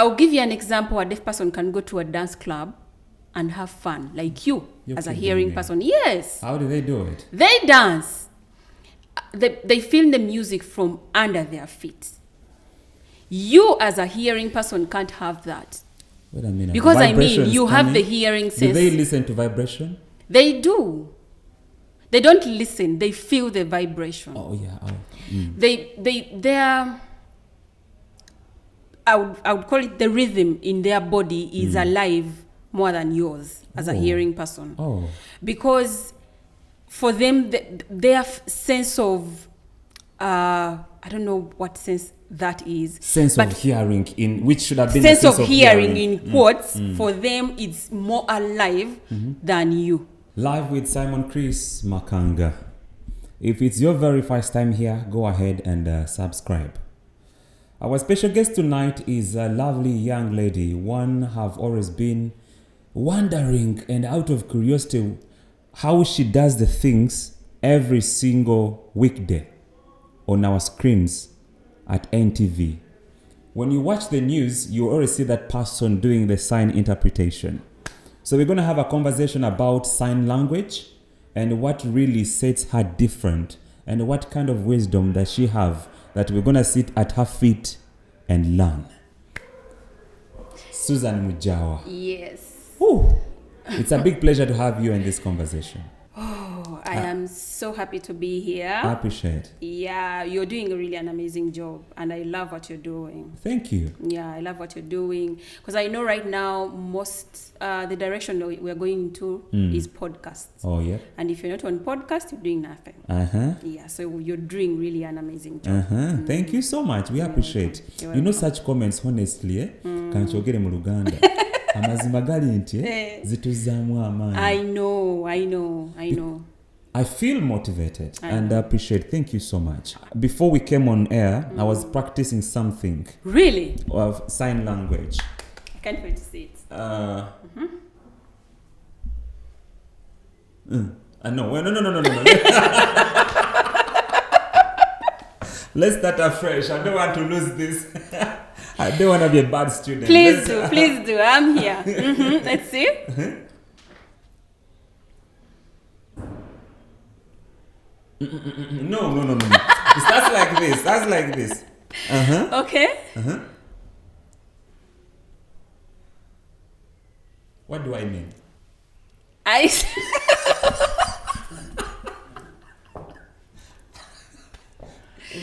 I'll give you an example. A deaf person can go to a dance club and have fun, like You're as a hearing person. Yes. How do they do it? They dance. They feel the music from under their feet. You as a hearing person can't have that. Wait a minute. Because you have the hearing sense. Do they listen to vibration? They do. They don't listen. They feel the vibration. Oh yeah. They are. I would call it the rhythm in their body is alive more than yours as a hearing person. Oh. Because for them, their sense of I don't know what sense that is. Sense of hearing in which should have been sense of hearing in quotes. For them, it's more alive than you. Live with Simon Chris Makanga. If it's your very first time here, go ahead and subscribe. Our special guest tonight is a lovely young lady. One have always been wondering and out of curiosity how she does the things every single weekday on our screens at NTV. When you watch the news, you always see that person doing the sign interpretation. So we're going to have a conversation about sign language and what really sets her different and what kind of wisdom does she have that we're going to sit at her feet and learn. Susan Mujjawa. Yes. Ooh, it's a big pleasure to have you in this conversation. Oh, I am so happy to be here. I appreciate. Yeah, you're doing really an amazing job and I love what you're doing. Thank you. Yeah, I love what you're doing because I know right now most the direction that we're going into is podcasts. Oh, yeah. And if you're not on podcast, you're doing nothing. Uh-huh. Yeah, so you're doing really an amazing job. Uh-huh. Thank you so much. We appreciate. You know such comments honestly, kanchogere mu Luganda. Amazima gali nti zituzaamu amaanyi. I know. I feel motivated and I appreciate. Thank you so much. Before we came on air, I was practicing something. Really? Of sign language. I can't wait to see it. No. Let's start afresh. I don't want to lose this. I don't want to be a bad student. Please do. I'm here. Let's see. No. It starts like this. Okay. What do I mean?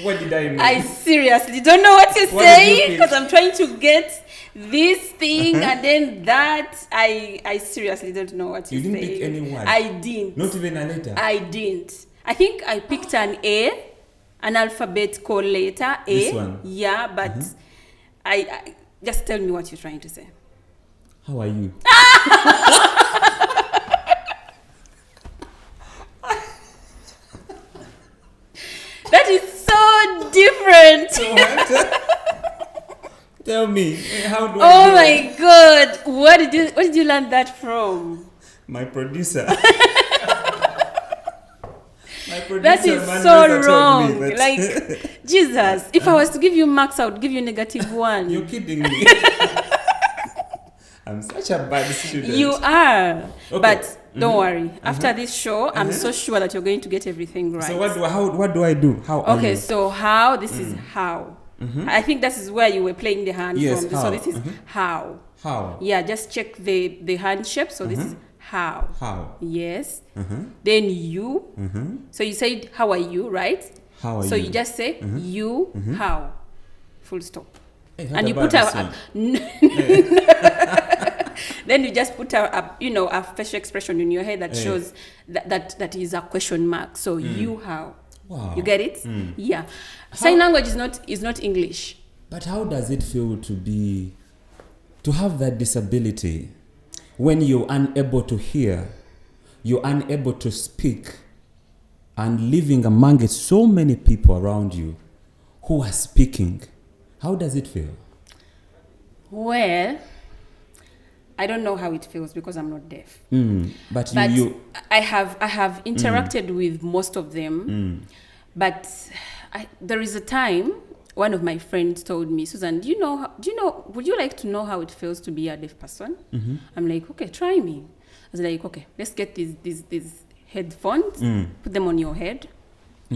What did I mean? I seriously don't know what you're saying because I'm trying to get this thing and then that. I seriously don't know what you're saying. You didn't pick any word? I didn't. Not even a letter? I didn't. I think I picked an alphabetical letter A. This one? Yeah, but I just tell me what you're trying to say. How are you? That is so different. Tell me, how do I Oh do my it? God. Where did you learn that from? My producer. That is so wrong. Like, Jesus, if I was to give you marks, I would give you -1. You're kidding me. I'm such a bad student. You are. Okay. But don't worry. After this show, I'm so sure that you're going to get everything right. So what do I do? How are Okay, you? so how? This is how. I think that is where you were playing the hand Yes, from. how. So this is how. How? Yeah, just check the hand shape. So this is how. How? Yes. Then you. So you said, how are you, right? How are you? So you just say, you, how. Full stop. Hey, And you put then you just put a facial expression in your head that shows that is a question mark. So you, how. Wow. You get it? Yeah. Sign language is not English. But how does it feel to have that disability when you're unable to hear, you're unable to speak, and living among so many people around you who are speaking? How does it feel? Well, I don't know how it feels because I'm not deaf. But I have interacted with most of them. But there is a time one of my friends told me, Susan, would you like to know how it feels to be a deaf person? I'm like, okay, try me. I was like, okay, let's get these headphones, put them on your head,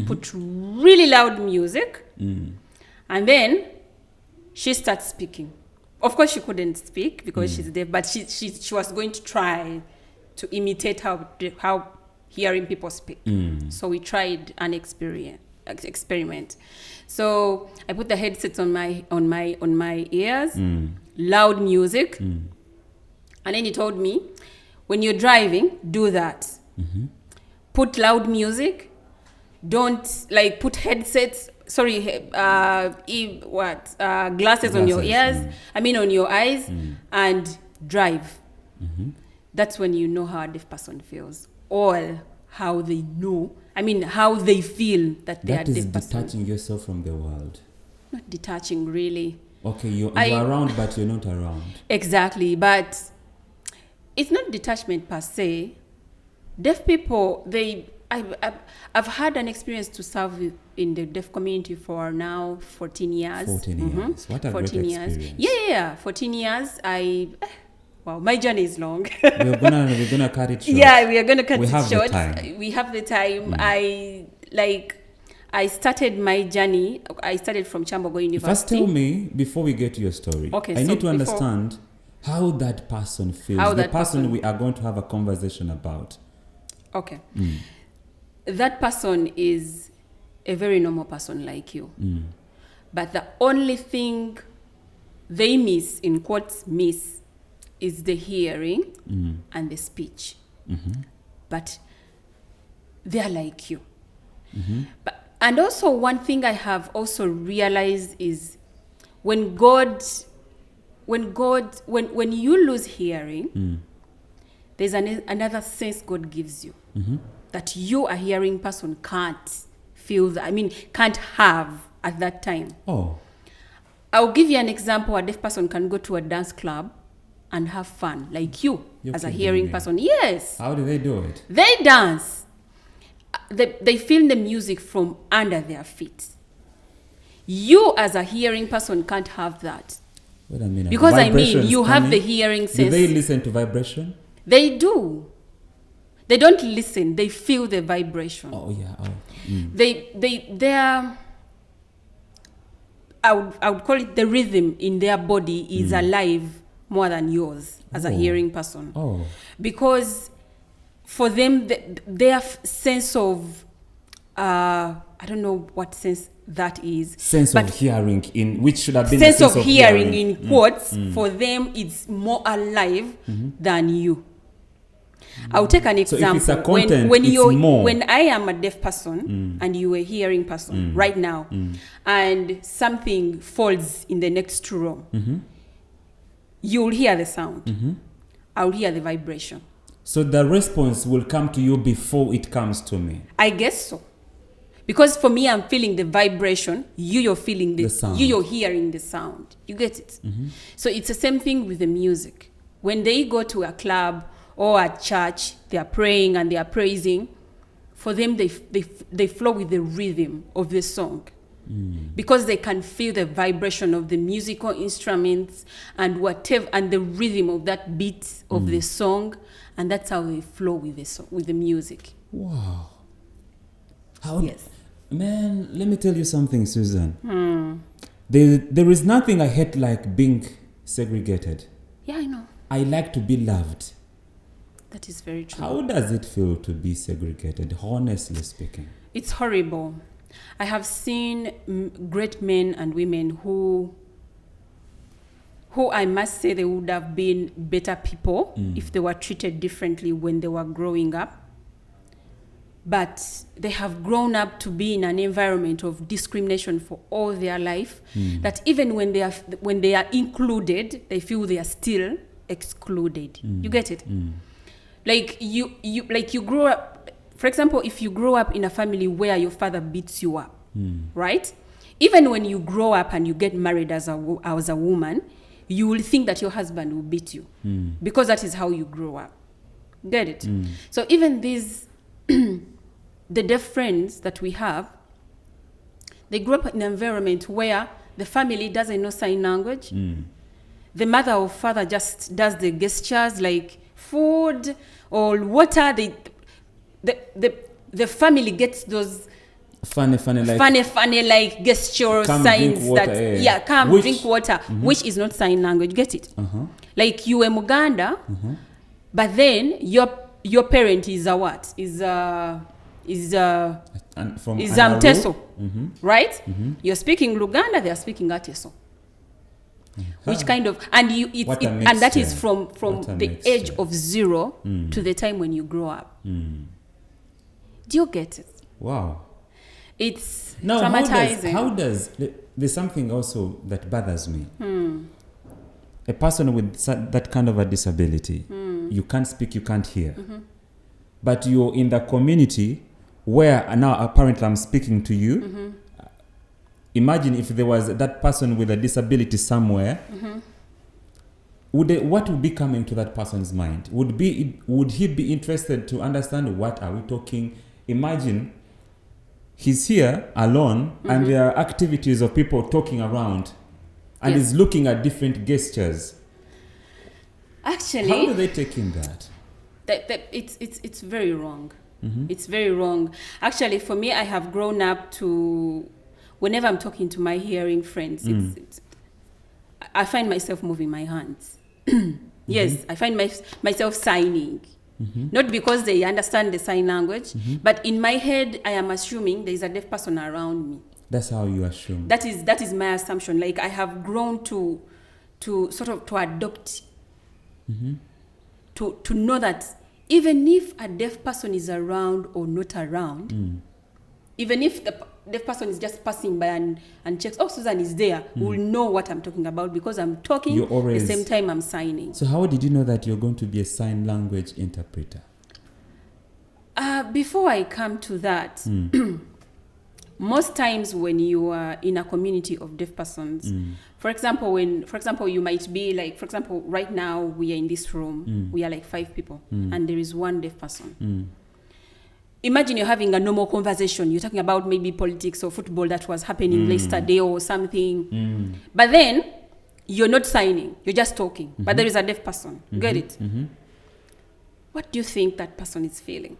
put really loud music, and then she starts speaking. Of course, she couldn't speak because she's deaf, but she was going to try to imitate how hearing people speak. So we tried an experiment. So I put the headsets on my ears, loud music, and then he told me, when you're driving, do that. Put loud music. Don't put headsets. Glasses on your ears. On your eyes, and drive. That's when you know how a deaf person feels, or how they know. How they feel that they are deaf person. That is detaching yourself from the world. Not detaching, really. Okay, you're around, but you're not around. Exactly, but it's not detachment per se. Deaf people, I've had an experience to serve in the deaf community for now 14 years. 14 years. What a great experience. Yeah. 14 years. Wow, my journey is long. We're gonna cut it short. Yeah, we are gonna cut it short. We have the time. I started my journey. I started from Chambogo University. First, tell me before we get to your story. Okay, I need to understand how that person feels. The person we are going to have a conversation about. Okay. That person is a very normal person like you. But the only thing they miss, in quotes, is the hearing and the speech. But they're like you. And also one thing I have also realized is when you lose hearing, there's another sense God gives you that you, a hearing person, can't feel can't have at that time. Oh. I'll give you an example. A deaf person can go to a dance club and have fun, like you as a hearing person. Yes. How do they do it? They dance. They feel the music from under their feet. You as a hearing person can't have that. Wait a minute. Because you have the hearing sense. Do they listen to vibration? They do. They don't listen. They feel the vibration. Oh yeah. They're I would call it the rhythm in their body is alive more than yours as a hearing person. Oh. Because for them, their sense of, I don't know what sense that is. Sense of hearing, in which should have been sense of hearing in quotes, for them it's more alive than you. I'll take an example. So if it's a content, when I am a deaf person and you a hearing person right now, and something falls in the next room, you'll hear the sound. I'll hear the vibration. So the response will come to you before it comes to me. I guess so. Because for me, I'm feeling the vibration. You're feeling the sound. You're hearing the sound. You get it? So it's the same thing with the music. When they go to a club or a church, they are praying and they are praising. For them, they flow with the rhythm of the song. Because they can feel the vibration of the musical instruments and whatever, and the rhythm of that beat of the song, and that's how they flow with the music. Wow. Yes. Man, let me tell you something, Susan. There is nothing I hate like being segregated. Yeah, I know. I like to be loved. That is very true. How does it feel to be segregated, honestly speaking? It's horrible. I have seen great men and women who I must say they would have been better people if they were treated differently when they were growing up. But they have grown up to be in an environment of discrimination for all their life, that even when they are included, they feel they are still excluded. You get it? Like you grow up. For example, if you grow up in a family where your father beats you up, right? Even when you grow up and you get married as a woman, you will think that your husband will beat you because that is how you grow up. Get it? So even these, the deaf friends that we have, they grew up in an environment where the family doesn't know sign language. The mother or father just does the gestures like food or water. The family gets those funny like gesture signs that drink water, which is not sign language. Get it? Like you are Muganda, but then your parent is a what? Is Teso, right? You're speaking Luganda, they are speaking Ateso. Which kind of and that is from the age of 0 to the time when you grow up. Do you get it? Wow. It's now, traumatizing. How does there's something also that bothers me. A person with that kind of a disability, you can't speak, you can't hear, but you're in the community where now apparently I'm speaking to you. Imagine if there was that person with a disability somewhere. What would be coming to that person's mind? Would he be interested to understand what are we talking? Imagine he's here alone and there are activities of people talking around and he's looking at different gestures. Actually, how do they take in that? It's very wrong. It's very wrong. Actually, for me, I have grown up to, whenever I'm talking to my hearing friends, I find myself moving my hands. Yes, I find myself signing. Not because they understand the sign language, but in my head, I am assuming there is a deaf person around me. That's how you assume. That is my assumption. Like I have grown to sort of to adopt, to know that even if a deaf person is around or not around, even if the deaf person is just passing by and checks, oh, Susan is there, will know what I'm talking about because I'm talking at the same time I'm signing. So how did you know that you're going to be a sign language interpreter? Before I come to that, most times when you are in a community of deaf persons, for example, you might be like, for example, right now we are in this room, we are like 5 people, and there is one deaf person. Imagine you're having a normal conversation. You're talking about maybe politics or football that was happening yesterday or something. But then you're not signing. You're just talking. But there is a deaf person. Get it? What do you think that person is feeling?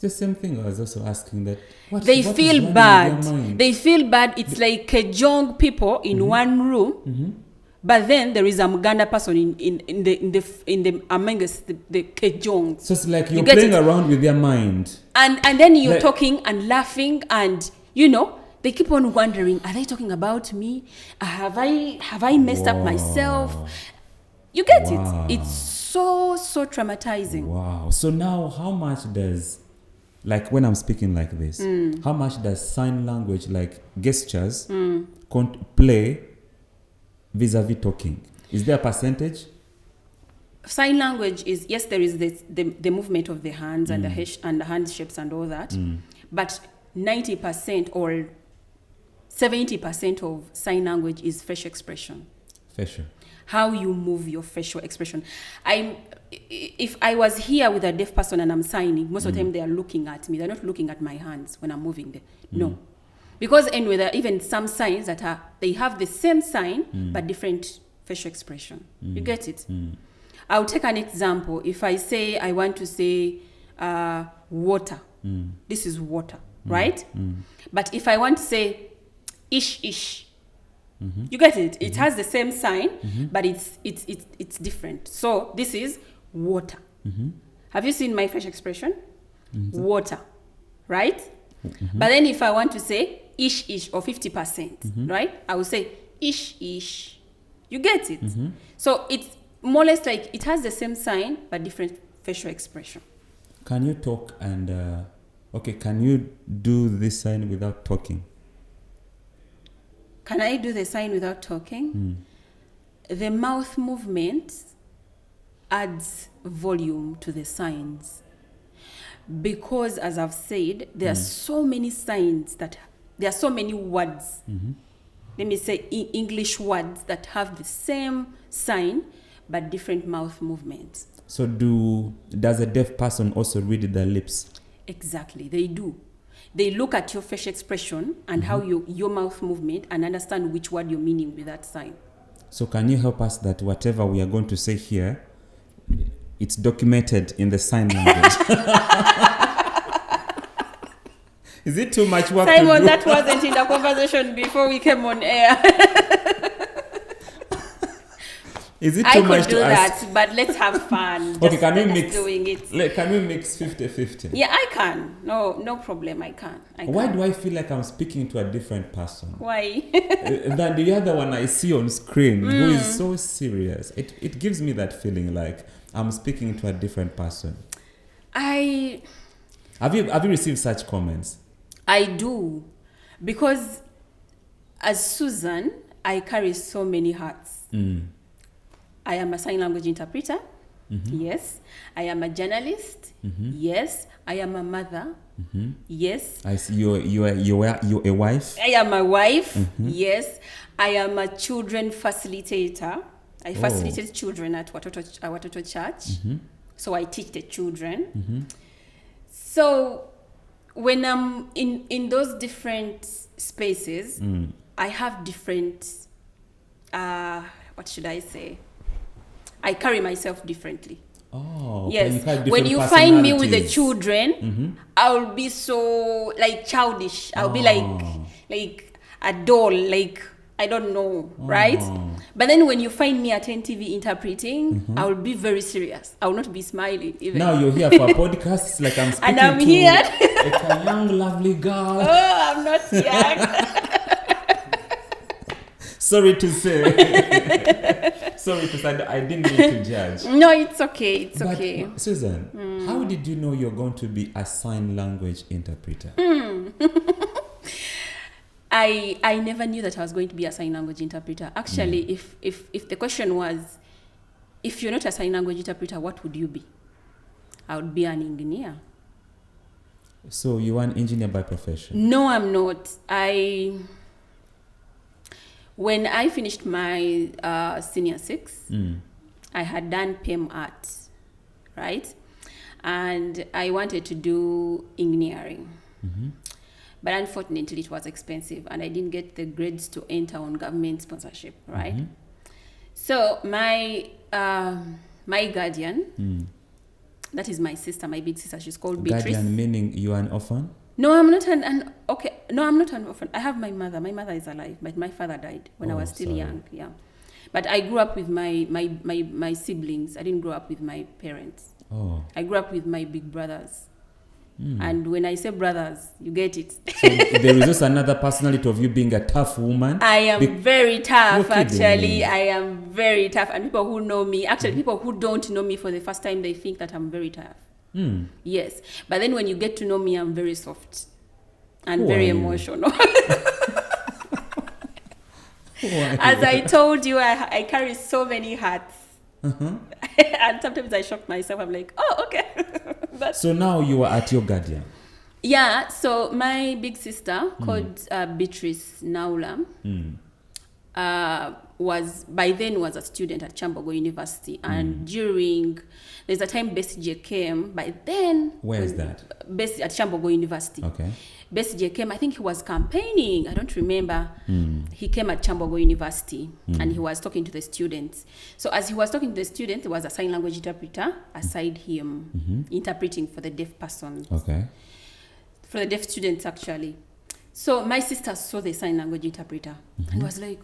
The same thing I was also asking that. They feel bad. They feel bad. It's like Kejong people in one room. But then there is a Muganda person in the among us, the Kejong. So it's like you're playing around with their mind. And then you're talking and laughing and they keep on wondering, are they talking about me? Have I messed up myself? You get it? It's so traumatizing. Wow. So now how much does, like when I'm speaking like this, how much does sign language, like gestures, play vis-a-vis talking? Is there a percentage? Sign language is, yes, there is the movement of the hands and the hand shapes and all that, but 90% or 70% of sign language is facial expression. Facial. How you move your facial expression. If I was here with a deaf person and I'm signing, most of the time they are looking at me. They're not looking at my hands when I'm moving them. No. Because anyway, there are even some signs that they have the same sign but different facial expression. You get it? I'll take an example. If I say I want to say water, this is water, right? But if I want to say ish, you get it? It has the same sign, but it's different. So this is water. Have you seen my facial expression? Water, right? But then if I want to say ish or 50%, right? I will say ish. You get it? So it's more or less like it has the same sign but different facial expression. Can you talk and can you do this sign without talking? Can I do the sign without talking? The mouth movement adds volume to the signs. Because, as I've said, there are so many signs there are so many words. Let me say English words that have the same sign but different mouth movements. So does a deaf person also read their lips? Exactly, they do. they look at your facial expression and how your mouth movement and understand which word you're meaning with that sign. So can you help us that whatever we are going to say here, it's documented in the sign language? Is it too much work Simon, to do? that wasn't in the conversation before we came on air. Is it I too could much do to ask? that, but let's have fun. Okay, can we Just mix? doing it. Can we mix 50-50? Yeah, I can. No problem. I can. Why do I feel like I'm speaking to a different person Why? than the other one I see on screen who is so serious? It gives me that feeling like I'm speaking to a different person. Have you received such comments? I do, because as Susan, I carry so many hats. I am a sign language interpreter. Yes. I am a journalist. Yes. I am a mother. Yes. I see you're a wife. I am a wife. Yes. I am a children facilitator. I facilitate children at Watoto Church. So I teach the children. So when I'm in those different spaces, I have different, what should I say? I carry myself differently. Oh, okay. Yes. When you find me with the children, I'll be so like childish. I'll be like a doll, like I don't know, right? But then when you find me at NTV interpreting, I will be very serious. I will not be smiling even. Now you're here for a podcast, it's like I'm speaking and I'm to here. like a young, lovely girl. Oh, I'm not young. Sorry to say. I didn't mean to judge. No, it's okay. It's But, okay. Susan, how did you know you're going to be a sign language interpreter? I never knew that I was going to be a sign language interpreter. Actually, if the question was, if you're not a sign language interpreter, what would you be? I would be an engineer. So you are an engineer by profession? No, I'm not. When I finished my senior 6, I had done PEM art, right? And I wanted to do engineering. But unfortunately, it was expensive, and I didn't get the grades to enter on government sponsorship, right? So my guardian, that is my sister, my big sister, she's called Beatrice. Guardian meaning you are an orphan? No, I'm not I'm not an orphan. I have my mother. My mother is alive, but my father died when I was still young. Yeah, but I grew up with my siblings. I didn't grow up with my parents. Oh. I grew up with my big brothers. And when I say brothers, you get it. So there is also another personality of you being a tough woman. I am very tough, actually. Me. I am very tough. And people who know me, actually people who don't know me for the first time, they think that I'm very tough. Yes. But then when you get to know me, I'm very soft and very emotional. As I told you, I carry so many hats. And sometimes I shock myself. I'm like, oh, okay. So now you are at your guardian. Yeah, so my big sister called Beatrice Naula was a student at Chambogo University, and there's a time Bessie came. By then, where is that? Bessie at Chambogo University. Okay. Bessie came. I think he was campaigning. I don't remember. He came at Chambogo University and he was talking to the students. So as he was talking to the students, there was a sign language interpreter aside him interpreting for the deaf person. Okay. For the deaf students, actually. So my sister saw the sign language interpreter and was like,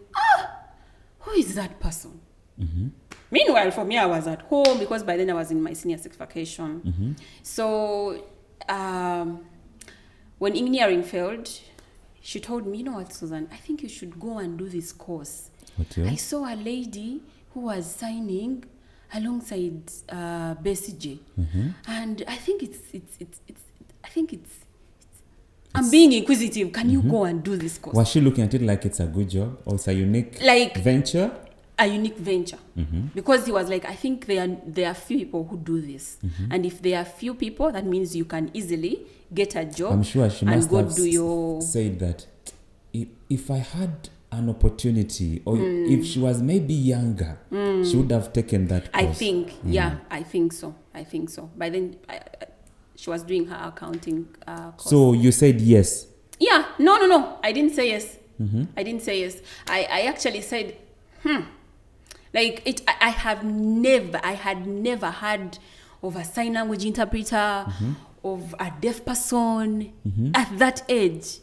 who is that person? Meanwhile, for me, I was at home because by then I was in my senior 6 vacation. So when engineering failed, she told me, you know what, Susan, I think you should go and do this course. I saw a lady who was signing alongside Bessie, and I think I'm being inquisitive. Can you go and do this course? Was she looking at it like it's a good job or it's a unique venture? A unique venture. Because he was like, I think there are few people who do this. And if there are few people, that means you can easily get a job. I'm sure she must have said that if I had an opportunity, or if she was maybe younger, she would have taken that course. I think, I think so. By then, She was doing her accounting course. So you said yes. Yeah, no. I didn't say yes. I didn't say yes. I actually said, like it. I had never heard of a sign language interpreter, of a deaf person at that age.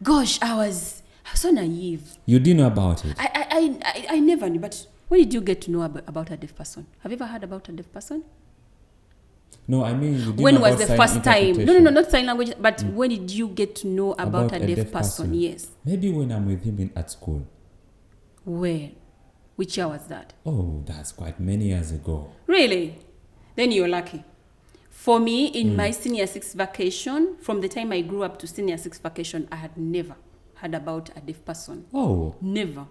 Gosh, I was so naive. You didn't know about it? I never knew. But when did you get to know about a deaf person? Have you ever heard about a deaf person? No, I mean, you didn't when know was about the first time? No, not sign language. But when did you get to know about a deaf person? Yes. Maybe when I'm with him at school. Where? Which year was that? Oh, that's quite many years ago. Really? Then you're lucky. For me, in my senior 6 vacation, from the time I grew up to senior 6 vacation, I had never heard about a deaf person. Oh. Never.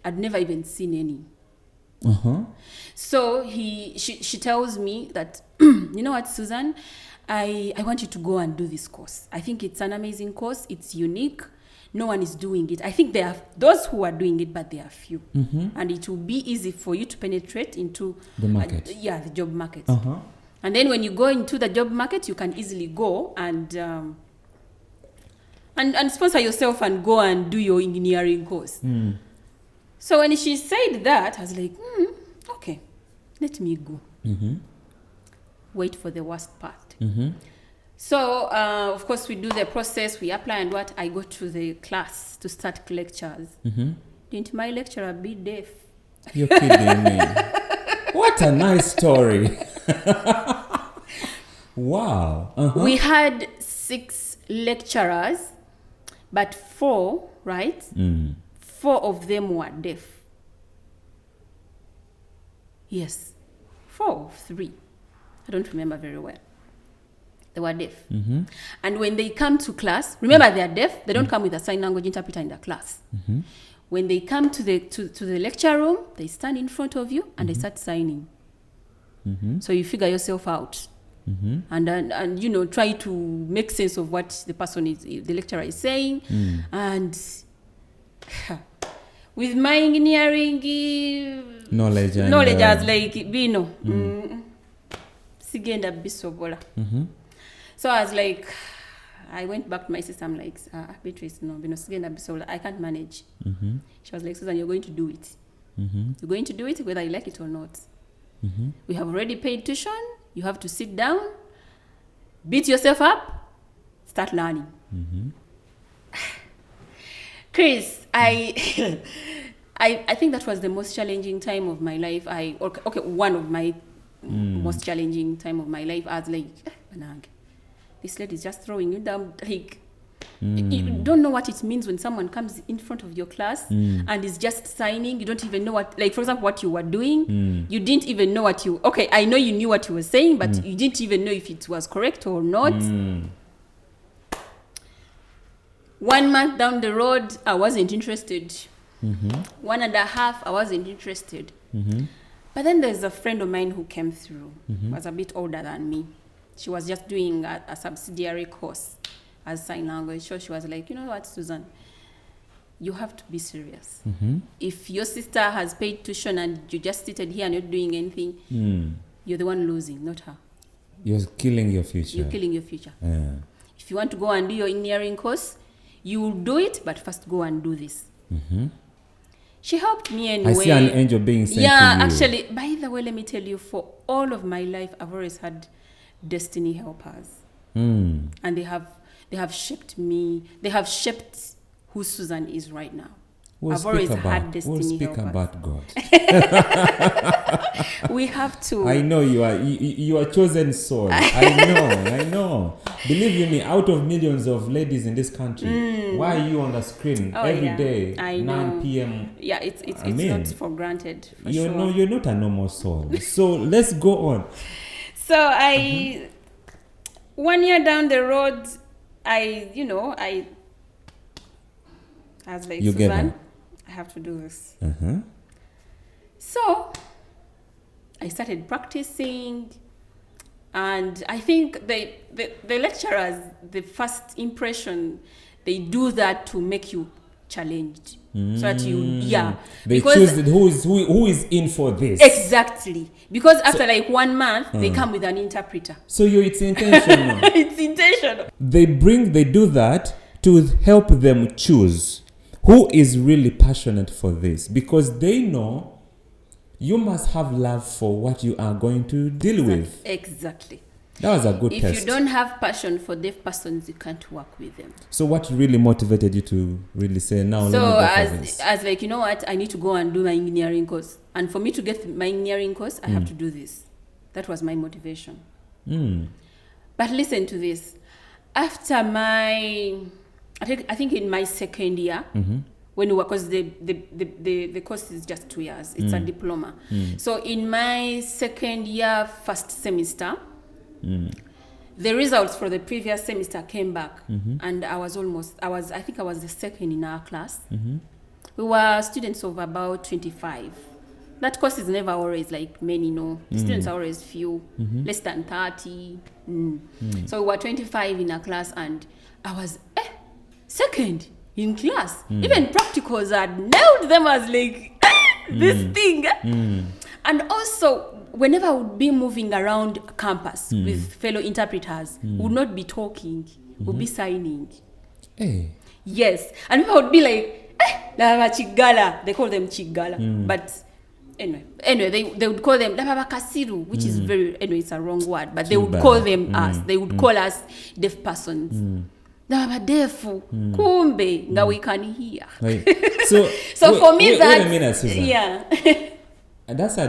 I'd never even seen any. So she tells me that, you know what, Susan, I want you to go and do this course. I think it's an amazing course. It's unique. No one is doing it. I think there are those who are doing it, but there are few. And it will be easy for you to penetrate into the market. The job market. And then when you go into the job market, you can easily go and sponsor yourself and go and do your engineering course. So when she said that, I was like, okay, let me go. Wait for the worst part. So, of course, we do the process, we apply, and what? I go to the class to start lectures. Didn't my lecturer be deaf? You're kidding me. What a nice story. Wow. We had 6 lecturers, but 4, right? 4 of them were deaf. Yes. 4 or 3. I don't remember very well. They were deaf. And when they come to class, remember they are deaf, they don't come with a sign language interpreter in the class. When they come to the lecture room, they stand in front of you and they start signing. So you figure yourself out. And you know, try to make sense of what the lecturer is saying. And with my engineering knowledge as like bino sigenda bisobola. So I was like, I went back to my sister. I'm like, Beatrice, no, bino sigenda bisobola, I can't manage. She was like, Susan, you're going to do it. You're going to do it whether you like it or not. We have already paid tuition. You have to sit down, beat yourself up, start learning. Chris, I think that was the most challenging time of my life. One of my most challenging time of my life. I was like, this lady is just throwing you down. Like, you don't know what it means when someone comes in front of your class and is just signing. You don't even know what, like, for example, what you were doing. You didn't even know I know you knew what you were saying, but you didn't even know if it was correct or not. 1 month down the road, I wasn't interested. 1.5, I wasn't interested. But then there's a friend of mine who came through, was a bit older than me. She was just doing a subsidiary course as sign language. So she was like, you know what, Susan, you have to be serious. If your sister has paid tuition and you just seated here and not doing anything, you're the one losing, not her. You're killing your future. You're killing your future. If you want to go and do your engineering course, you will do it, but first go and do this. She helped me anyway. I see an angel being sent to you. Yeah, actually, by the way, let me tell you, for all of my life, I've always had destiny helpers. And they have shaped me. They have shaped who Susan is right now. I've always had destiny helpers. We'll speak about God. We have to. I know you are chosen soul. I know. Believe me, out of millions of ladies in this country, why are you on the screen every day, 9 p.m.? Yeah, it's not for granted. You're not a normal soul. So let's go on. So 1 year down the road, I was like, you Susan, I have to do this. So I started practicing, and I think the lecturers, the first impression, they do that to make you challenged. So that They choose who is in for this. Exactly. Because after like 1 month, they come with an interpreter. So it's intentional. It's intentional. They do that to help them choose who is really passionate for this, because they know you must have love for what you are going to deal with. Exactly. That was a good test. If you don't have passion for deaf persons, you can't work with them. So what really motivated you to really say, now let me go for this? As like, you know what, I need to go and do my engineering course. And for me to get my engineering course, I have to do this. That was my motivation. But listen to this. After I think in my second year, when we were, because the course is just 2 years. It's a diploma. So in my second year, first semester, the results for the previous semester came back, and I think I was the second in our class. We were students of about 25. That course is never always like many, no. Students are always few, less than 30. So we were 25 in our class, and I was second in class. Even practicals, I nailed them as like this thing. And also, whenever I would be moving around campus with fellow interpreters, we would not be talking, we'd be signing. Hey. Yes. And people would be like, Chigala. They call them Chigala. But anyway, they would call them Kasiru, which is it's a wrong word, but they would call them us. They would call us deaf persons. Defu, kumbe, nga we can hear. So for me, wait a minute, Susan. Yeah. That's a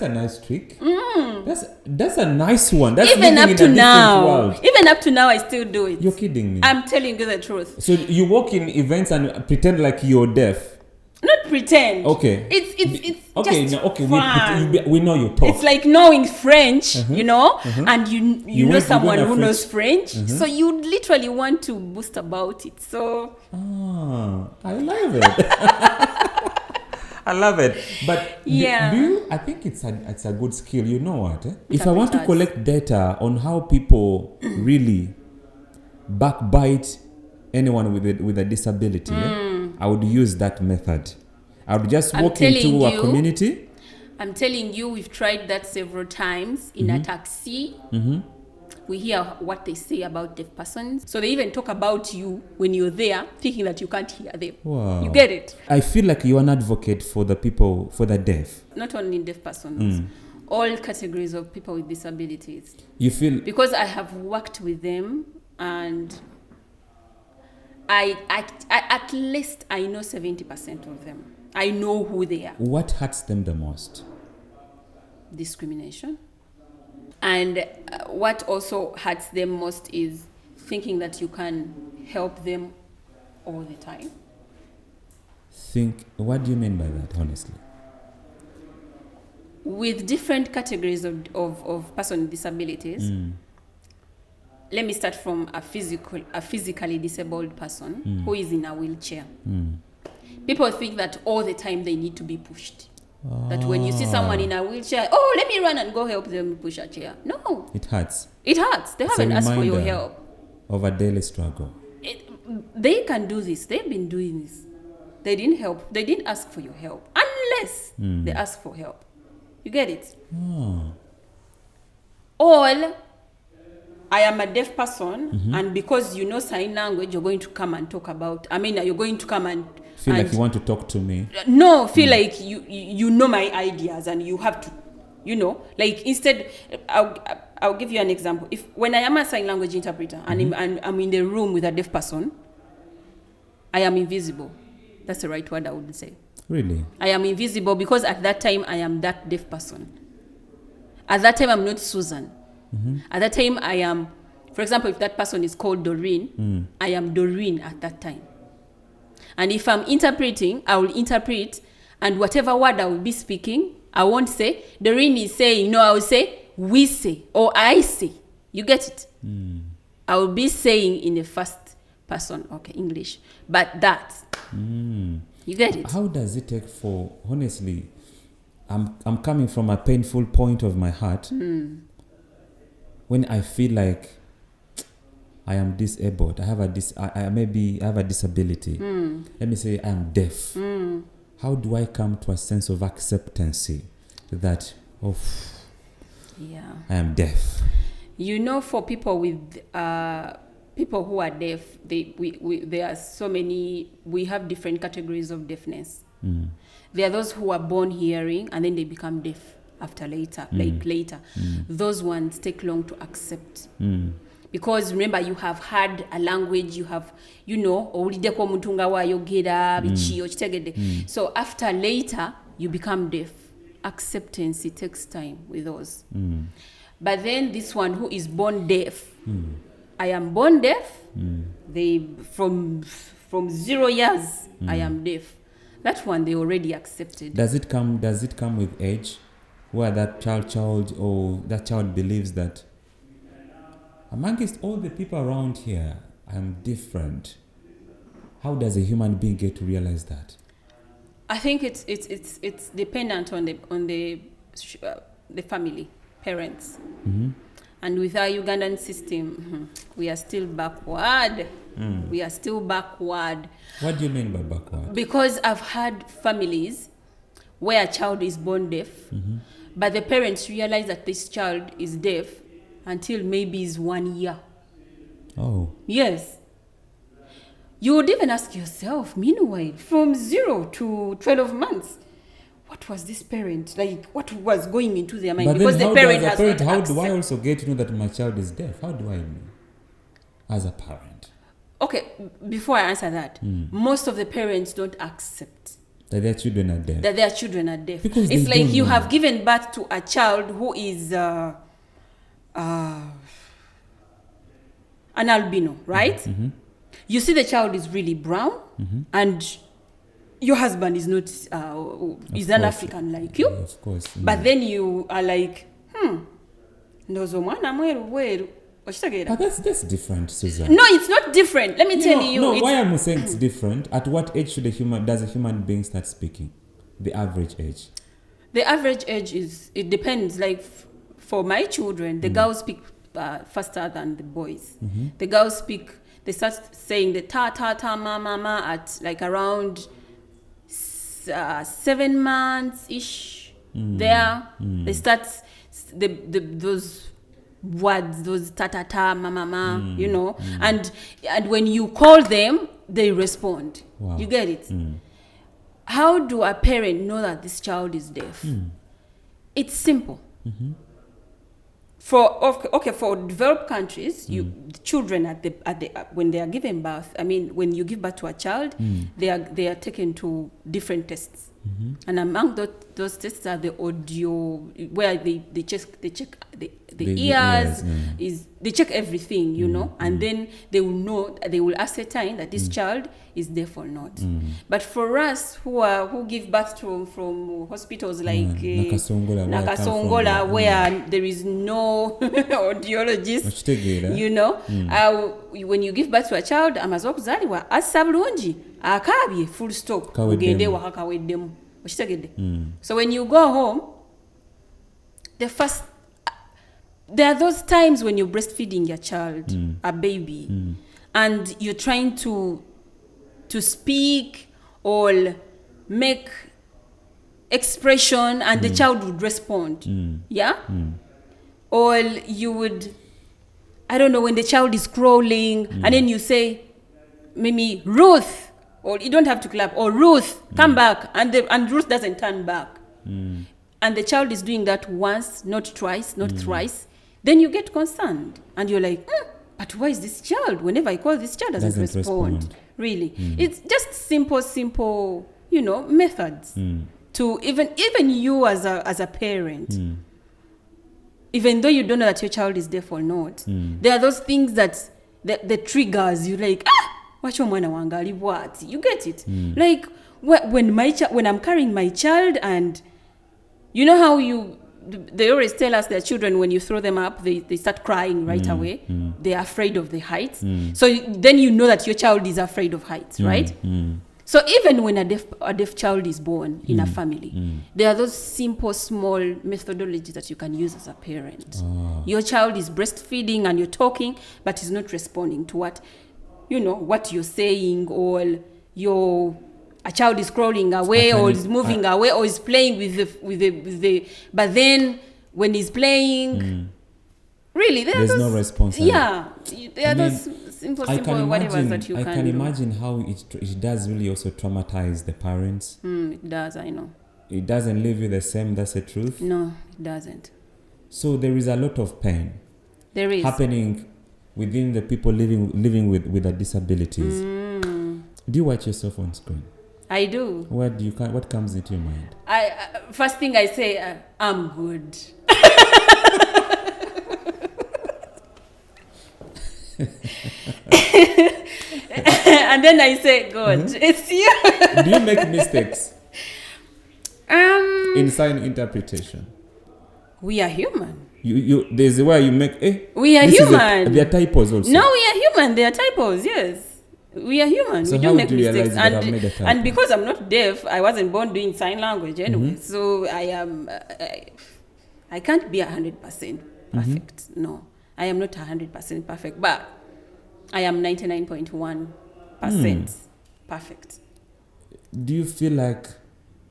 nice trick. That's a nice one. That's even up to now. World. Even up to now, I still do it. You're kidding me. I'm telling you the truth. So you walk in events and pretend like you're deaf. Not pretend. Okay. It's okay. just okay. fun. We know you talk. It's like knowing French, you know, and you know someone who knows French, so you literally want to boast about it. So. I love it. I love it. But I think it's a good skill. You know what? If I want to collect data on how people really backbite anyone with a disability, I would use that method. I would just walk into a community. I'm telling you, we've tried that several times in a taxi. We hear what they say about deaf persons. So they even talk about you when you're there, thinking that you can't hear them. Wow. You get it? I feel like you're an advocate for the people, for the deaf. Not only deaf persons, all categories of people with disabilities. You feel? Because I have worked with them, and I at least I know 70% of them. I know who they are. What hurts them the most? Discrimination. And what also hurts them most is thinking that you can help them all the time. What do you mean by that, honestly? With different categories of person with disabilities, let me start from a physically disabled person who is in a wheelchair. People think that all the time they need to be pushed. That when you see someone in a wheelchair, let me run and go help them push a chair. No. It hurts. It hurts. They haven't asked for your help. Of a daily struggle. They can do this. They've been doing this. They didn't help. They didn't ask for your help. Unless they ask for help. You get it? All, I am a deaf person, and because you know sign language, you're going to come and talk about, you're going to come and feel like you want to talk to me. No, feel like you know my ideas, and you have to, like instead, I'll give you an example. When I am a sign language interpreter and I'm in the room with a deaf person, I am invisible. That's the right word I would say. Really? I am invisible because at that time I am that deaf person. At that time I'm not Susan. At that time I am, for example, if that person is called Doreen, I am Doreen at that time. And if I'm interpreting, I will interpret, and whatever word I will be speaking, I won't say, Doreen is saying, no, I will say, we say, or I say. You get it? I will be saying in the first person, English. But that, you get it? How does it take for, honestly, I'm coming from a painful point of my heart, when I feel like I am disabled. I have a maybe I have a disability. Let me say I am deaf. How do I come to a sense of acceptance that Yeah. I am deaf? You know, for people with people who are deaf, there are so many. We have different categories of deafness. There are those who are born hearing and then they become deaf after later, later. Those ones take long to accept. Because remember, you have had a language, you have, so after later, you become deaf. Acceptance, it takes time with those. But then this one who is born deaf, I am born deaf, they from 0 years, I am deaf. That one they already accepted. Does it come with age, where that child or that child believes that amongst all the people around here, I'm different? How does a human being get to realize that? I think it's dependent on the family, parents. And with our Ugandan system, we are still backward. We are still backward. What do you mean by backward? Because I've had families where a child is born deaf, but the parents realize that this child is deaf until maybe is 1 year. Oh. Yes. You would even ask yourself, meanwhile, from 0 to 12 months, what was this parent, like, what was going into their mind? But because the parent has not how accept. do I also get to know that my child is deaf? How do I know as a parent? Okay, before I answer that, most of the parents don't accept that their children are deaf. That their children are deaf. Because it's like you know. have given birth to a child who is an albino, right? You see the child is really brown, and your husband is not, is an African like you. Of course. But then you are like, ndozo mwana mweru. But that's different, Susan. No, it's not different. Let me tell you. No, why am I saying it's different? At what age does a human being start speaking? The average age? The average age it depends. Like for my children, the girls speak faster than the boys. The girls they start saying the ta ma at like around 7 months ish. There, they start those words, those ta ma, and when you call them, they respond. Wow. You get it? How do a parent know that this child is deaf? It's simple. For developed countries, children when they are given birth, when you give birth to a child, they are taken to different tests, and among those tests are the audio, where they check the ears, they check everything, and then they will know, they will ascertain that this child is deaf or not. But for us who give birth from hospitals like Nakasongola, where there is no audiologist, when you give birth to a child, amaze okuzalibwa assa bulungi akaabye full stop ugende wakaweddemu okitegedde. So when you go home, there are those times when you're breastfeeding your child, a baby, and you're trying to speak or make expression, and the child would respond. Or you would, I don't know, when the child is crawling, and then you say, maybe Ruth, or you don't have to clap, or Ruth, come back, and Ruth doesn't turn back. And the child is doing that once, not twice, not thrice. Then you get concerned, and you're like, but why is this child? Whenever I call, this child doesn't respond. Really, it's just simple, methods to even you as a parent. Even though you don't know that your child is deaf or not, there are those things that the triggers you, like, watch your mwana wangali what, you get it. Like when I'm carrying my child, and you know how they always tell us that children, when you throw them up, they start crying right away. They are afraid of the heights. So then you know that your child is afraid of heights, right? So even when a deaf child is born in a family, there are those simple, small methodologies that you can use as a parent. Your child is breastfeeding and you're talking, but is not responding to what you're saying, or a child is crawling away, or is moving away, or is playing with the. But then when he's playing, really, there's no response. Yeah, there are those simple whatever that you can do. I can imagine how it does really also traumatize the parents. It does, I know. It doesn't leave you the same, that's the truth? No, it doesn't. So there is a lot of pain. There is. Happening within the people living with the disabilities. Do you watch yourself on screen? I do. What comes into your mind? First thing I say, I'm good. And then I say, God, it's you. Do you make mistakes in sign interpretation? We are human. There's a way you make. We are human. There are typos also. No, we are human. There are typos. Yes, we are human. So we how do make do you mistakes. realize that I've made a typo? And because I'm not deaf, I wasn't born doing sign language anyway. So I am. I can't be 100% perfect. No, I am not 100% perfect, but I am 99.1% perfect. Do you feel like,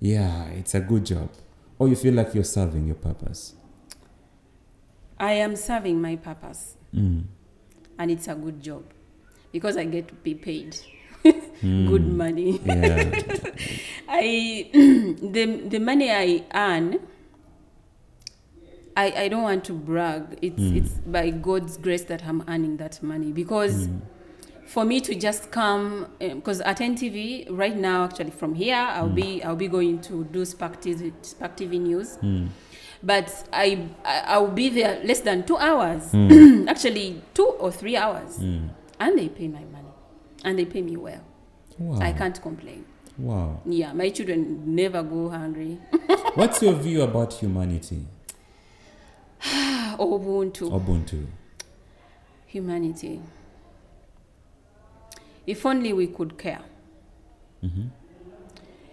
it's a good job, or you feel like you're serving your purpose? I am serving my purpose, and it's a good job because I get to be paid good money. Yeah. The money I earn, I don't want to brag. It's by God's grace that I'm earning that money, because for me to just come, because at NTV right now, actually from here, I'll be going to do Spark TV News. But I'll be there less than 2 hours, actually 2 or 3 hours, and they pay my money, and they pay me well. Wow. I can't complain. Wow. Yeah, my children never go hungry. What's your view about humanity? Ubuntu. Humanity. If only we could care.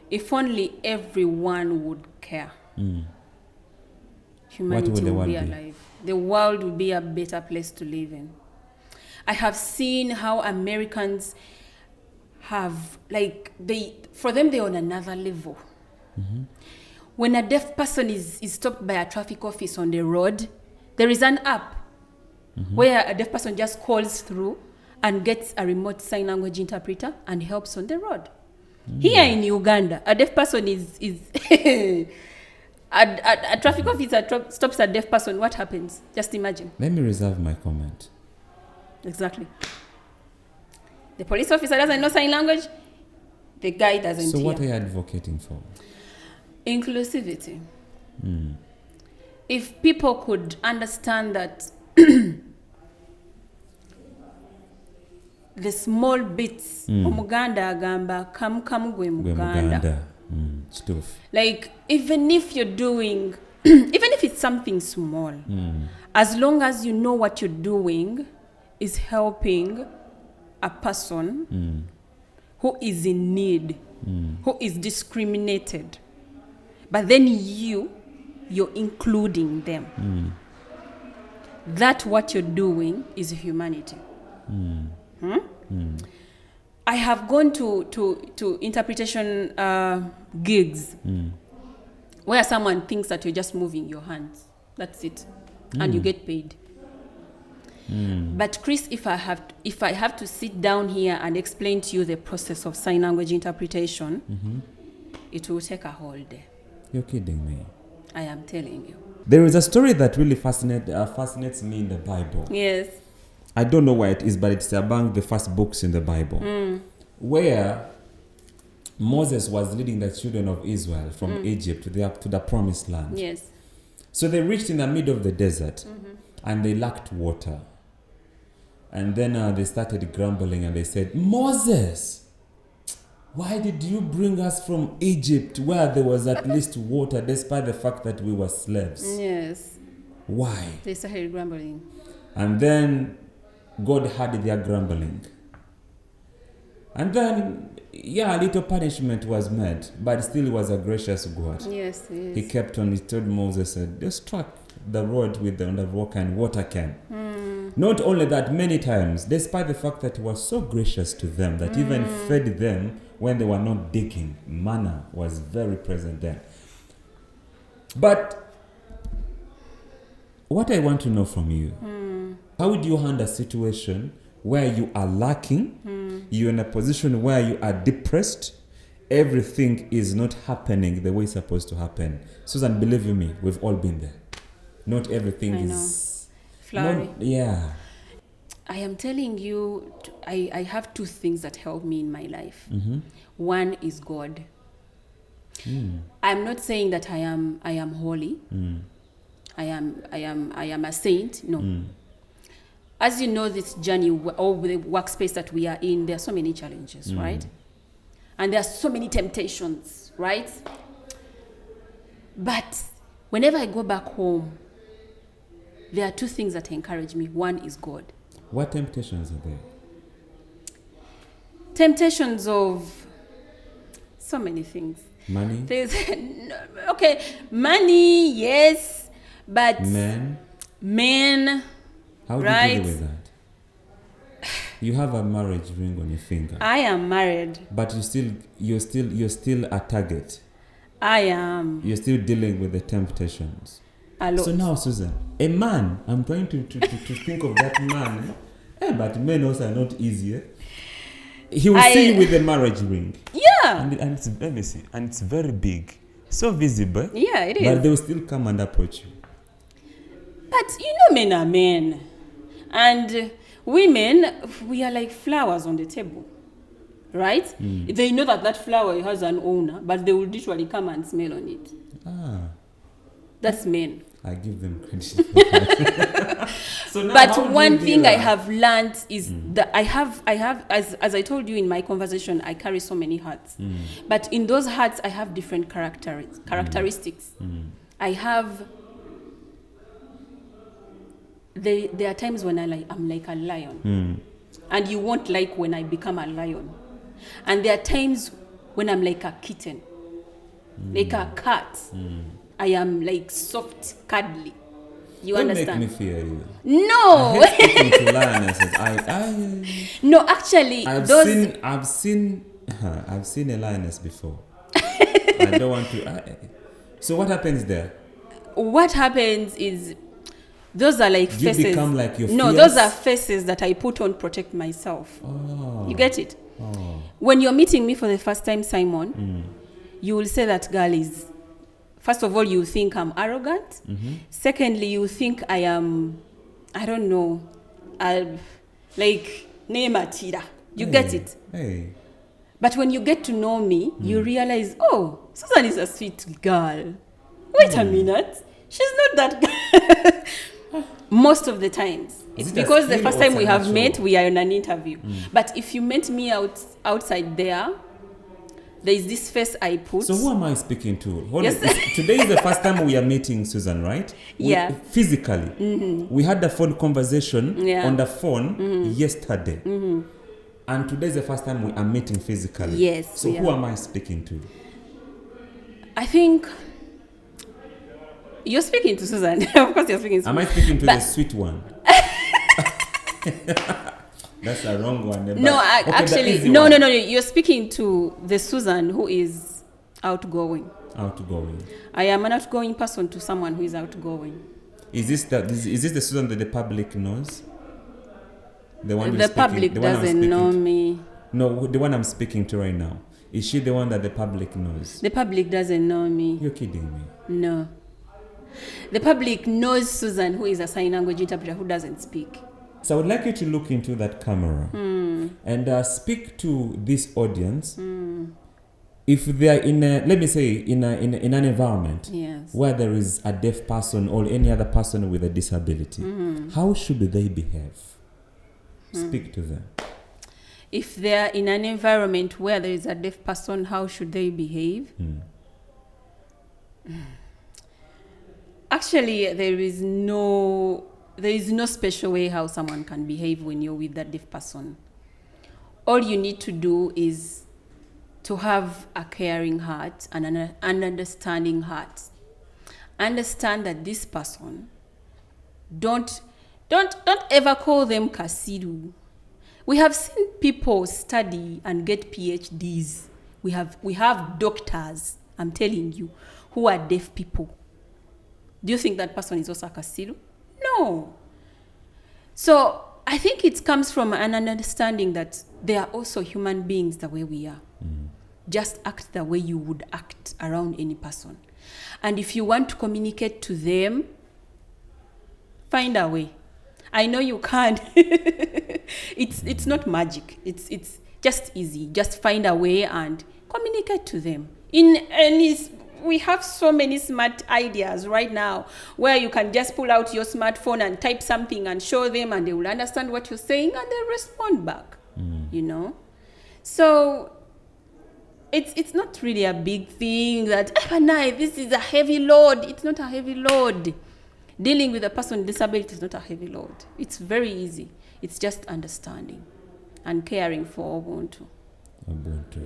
If only everyone would care. Humanity would be alive. The world would be a better place to live in. I have seen how Americans have, for them, they're on another level. When a deaf person is stopped by a traffic office on the road, there is an app where a deaf person just calls through and gets a remote sign language interpreter and helps on the road. Here in Uganda, a deaf person is a traffic officer stops a deaf person. What happens? Just imagine. Let me reserve my comment. Exactly. The police officer doesn't know sign language. The guy doesn't hear. So what are you advocating for? Inclusivity. If people could understand that the small bits, Omuganda agamba kamu gwe Muganda. Like, even if you're doing, even if it's something small, as long as you know what you're doing is helping a person who is in need, who is discriminated, but then you're including them. That what you're doing is humanity. I have gone to interpretation gigs where someone thinks that you're just moving your hands. That's it. And you get paid. But Chris, if I have to sit down here and explain to you the process of sign language interpretation, it will take a whole day. You're kidding me. I am telling you. There is a story that really fascinates me in the Bible. Yes. I don't know why it is, but it's among the first books in the Bible, where Moses was leading the children of Israel from Egypt to the promised land. Yes. So they reached in the middle of the desert, and they lacked water. And then they started grumbling, and they said, Moses, why did you bring us from Egypt where there was at least water, despite the fact that we were slaves? Yes. Why? They started grumbling. And then God heard their grumbling. And then, yeah, a little punishment was made, but still he was a gracious God. Yes, yes. He kept on, he told Moses, just struck the road with the rock and water came. Not only that, many times, despite the fact that he was so gracious to them, that even fed them when they were not digging, manna was very present there. But what I want to know from you, how would you handle a situation where you are lacking, you're in a position where you are depressed, everything is not happening the way it's supposed to happen? Susan, believe you me, we've all been there. Not everything is flowery. Yeah. I am telling you, I have two things that help me in my life. Mm-hmm. One is God. I'm not saying that I am holy. I am a saint. No. As you know, this journey or the workspace that we are in, there are so many challenges, right? And there are so many temptations, right? But whenever I go back home, there are two things that encourage me. One is God. What temptations are there? Temptations of so many things. Money? Okay, money, yes, but men. How do you deal with that? You have a marriage ring on your finger. I am married. But you're still a target. I am. You're still dealing with the temptations. A lot. So now, Susan, a man, I'm trying to think of that man. But men also are not easy. He will see you with a marriage ring. Yeah. And it's, let me see. And it's very big. So visible. Yeah, it is. But they will still come and approach you. But you know, men are men. And women, we are like flowers on the table. Right? They know that flower has an owner, but they will literally come and smell on it. That's men. I give them credit for that. But one thing I have learned is that I have as I told you in my conversation, I carry so many hats. But in those hats, I have different characteristics. I have. There are times when I'm like a lion, and you won't like when I become a lion. And there are times when I'm like a kitten, like a cat. I am like soft, cuddly. You Don't understand? make me fear you. No. I hate speaking to lionesses. No, actually, I've seen a lioness before. I don't want to. So what happens there? What happens is, those are like faces. You become like your fears? No, those are faces that I put on to protect myself. You get it? When you're meeting me for the first time, Simon, you will say that girl is. First of all, you think I'm arrogant. Secondly, you think I am, I don't know, like name Atira. You get it? Hey. But when you get to know me, you realize, oh, Susan is a sweet girl. Wait a minute. She's not that girl. Most of the times. It's because the first time we have met, we are in an interview. But if you met me outside there is this face I put. So who am I speaking to? Today is the first time we are meeting Susan, right? Yeah. Physically. We had the phone conversation on the phone yesterday. And today is the first time we are meeting physically. Yes. So who am I speaking to? I think you're speaking to Susan. Of course you're speaking to Am I speaking to the sweet one? That's a wrong one. No, actually, no. You're speaking to the Susan who is outgoing. Outgoing. I am an outgoing person to someone who is outgoing. Is this the Susan that the public knows? The one the public doesn't know me. No, the one I'm speaking to right now. Is she the one that the public knows? The public doesn't know me. You're kidding me. No. The public knows Susan, who is a sign language interpreter who doesn't speak. So I would like you to look into that camera and speak to this audience. If they are in an environment where there is a deaf person or any other person with a disability, how should they behave? Speak to them. If they are in an environment where there is a deaf person, how should they behave? Actually, there is no special way how someone can behave when you're with that deaf person. all you need to do is to have a caring heart and an understanding heart. Understand that this person, don't ever call them kasiru. We have seen people study and get PhDs. We have doctors, I'm telling you, who are deaf people. Do you think that person is also a kasiru? No. So I think it comes from an understanding that they are also human beings the way we are. Just act the way you would act around any person. And if you want to communicate to them, find a way. I know you can. It's not magic. It's just easy. Just find a way and communicate to them. We have so many smart ideas right now where you can just pull out your smartphone and type something and show them, and they will understand what you're saying and they'll respond back. You know? So it's not really a big thing that this is a heavy load. It's not a heavy load. Dealing with a person with disability is not a heavy load. It's very easy. It's just understanding and caring for Ubuntu.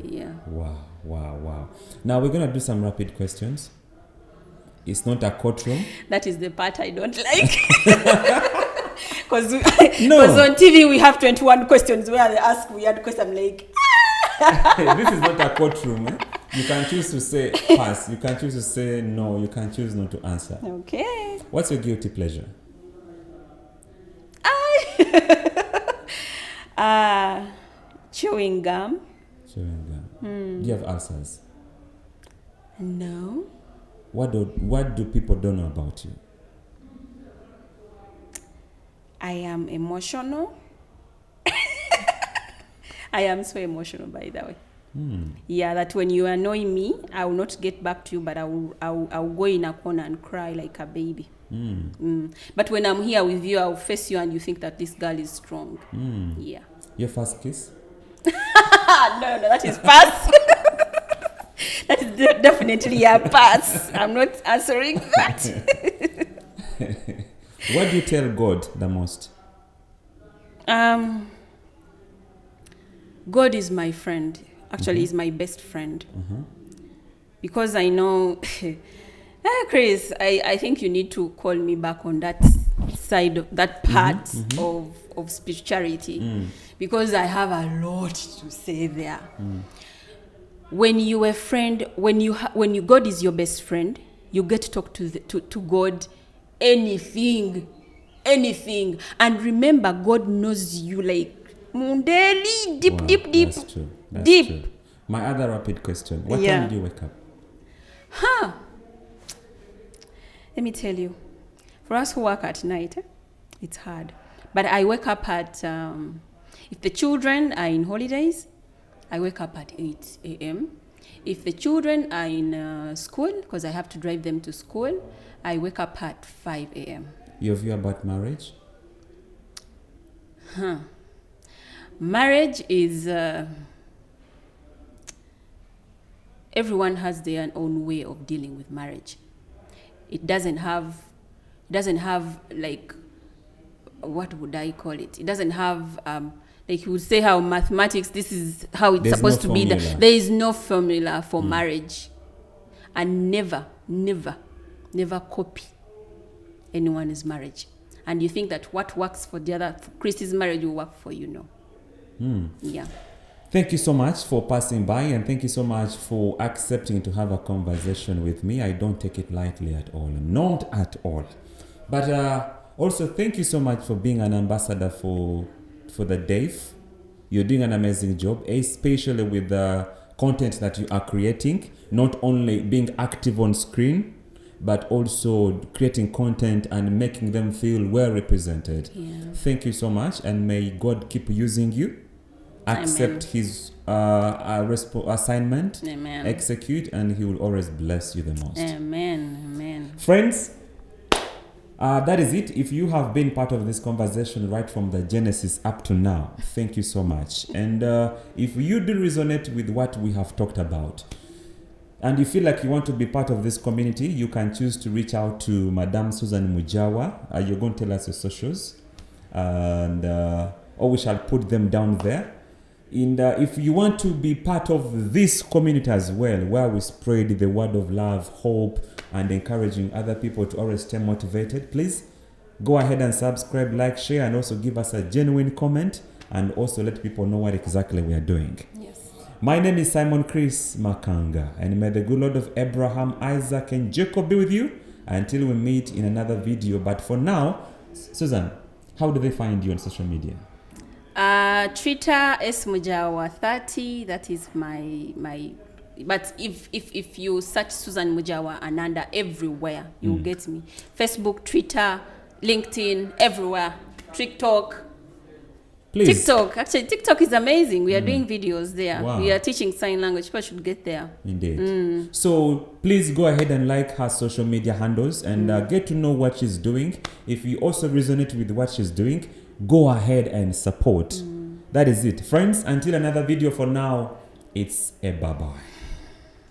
Yeah. Wow. Now we're going to do some rapid questions. It's not a courtroom. That is the part I don't like. Because on TV we have 21 questions where they ask weird questions. I'm like, this is not a courtroom. Eh? You can choose to say pass. You can choose to say no. You can choose not to answer. Okay. What's your guilty pleasure? Chewing gum. Do you have ulcers? No. What do people don't know about you? I am emotional. I am so emotional, by the way. Yeah, that when you annoy me, I will not get back to you, but I will go in a corner and cry like a baby. But when I'm here with you, I'll face you and you think that this girl is strong. Yeah. Your first kiss? No, that is pass. That is definitely a pass. I'm not answering that. What do you tell God the most? God is my friend. Actually, he's my best friend. Because I know, Chris, I think you need to call me back on that side, of that part of spirituality. Because I have a lot to say there. When you are a friend, when God is your best friend, you get to talk to God anything. And remember, God knows you like mundeli, deep. That's true. That's true. My other rapid question. What time did you wake up? Let me tell you. For us who work at night, it's hard. But I wake up at, if the children are in holidays, I wake up at 8 a.m. If the children are in school, because I have to drive them to school, I wake up at 5 a.m. Your view about marriage? Marriage is... everyone has their own way of dealing with marriage. It doesn't have like, what would I call it? It doesn't have... like you would say how mathematics, this is how it's supposed to be. There is no formula for marriage. And never copy anyone's marriage. And you think that what works for the other, for Chris's marriage will work for you, no. Yeah. Thank you so much for passing by, and thank you so much for accepting to have a conversation with me. I don't take it lightly at all. Not at all. But also, thank you so much for being an ambassador for the deaf. You're doing an amazing job, especially with the content that you are creating, not only being active on screen, but also creating content and making them feel well represented. Thank you so much, and may God keep using you. Accept his assignment. Amen. Execute, and he will always bless you the most. Amen. Friends, that is it. If you have been part of this conversation right from the genesis up to now, thank you so much. And if you do resonate with what we have talked about, and you feel like you want to be part of this community, you can choose to reach out to Madam Susan Mujjawa. You're going to tell us your socials, and or we shall put them down there. if you want to be part of this community as well, where we spread the word of love, hope, and encouraging other people to always stay motivated, please go ahead and subscribe, like, share, and also give us a genuine comment, and also let people know what exactly we are doing. Yes. My name is Simon Chris Makanga, and may the good Lord of Abraham, Isaac, and Jacob be with you until we meet in another video. But for now, Susan, how do they find you on social media? Twitter Mujjawa 30. That is my. But if you search Susan Mujjawa Ananda everywhere, you'll get me. Facebook, Twitter, LinkedIn, everywhere. TikTok. Please. TikTok. Actually, TikTok is amazing. We are doing videos there. Wow. We are teaching sign language. People should get there. Indeed. So please go ahead and like her social media handles and get to know what she's doing. If you also resonate with what she's doing, go ahead and support. That is it. Friends, until another video, for now, it's a bye-bye.